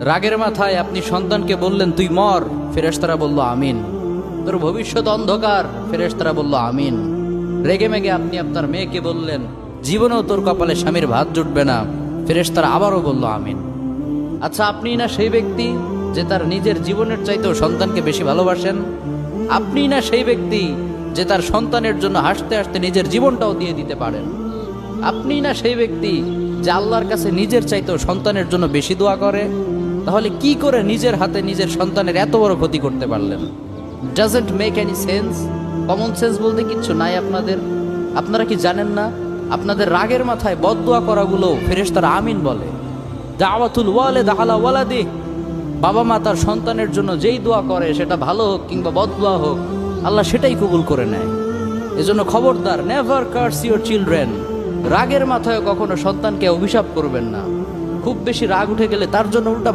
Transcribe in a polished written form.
রাগের মাথায় আপনি সন্তানকে বললেন তুই মর, ফেরেশতারা বলল আমিন। তোর ভবিষ্যৎ অন্ধকার, ফেরেশতারা বলল আমিন। রেগে মেগে আপনি আপনার মেয়েকে বললেন জীবনেও তোর কপালে স্বামীর ভাত জুটবে না, ফেরেশতারা আবারও বলল আমিন। আচ্ছা, আপনি না সেই ব্যক্তি যে তার নিজের জীবনের চাইতেও সন্তানকে বেশি ভালোবাসেন? আপনি না সেই ব্যক্তি যে তার সন্তানের জন্য হাসতে হাসতে নিজের জীবনটাও দিয়ে দিতে পারেন? আপনি না সেই ব্যক্তি যে আল্লাহর কাছে নিজের চাইতেও সন্তানের জন্য বেশি দোয়া করে? তাহলে কি করে নিজের হাতে নিজের সন্তানের এত বড় ক্ষতি করতে পারলেন? Doesn't make any sense. Common sense বলতে কিচ্ছু নাই আপনাদের। আপনারা কি জানেন না আপনাদের রাগের মাথায় বদদোয়া করাগুলো ফেরেশতারা আমিন বলে? দাওয়াতুল ওয়ালিদ আলা ওয়ালাদি, বাবা মা তার সন্তানের জন্য যেই দোয়া করে সেটা ভালো হোক কিংবা বদদোয়া হোক, আল্লাহ সেটাই কবুল করে নেয়। এজন্য খবরদার, নেভার কার্স ইউর চিলড্রেন। রাগের মাথায় কখনো সন্তানকে অভিশাপ করবেন না। খুব বেশি রাগ উঠে গেলে তার জন্য উল্টা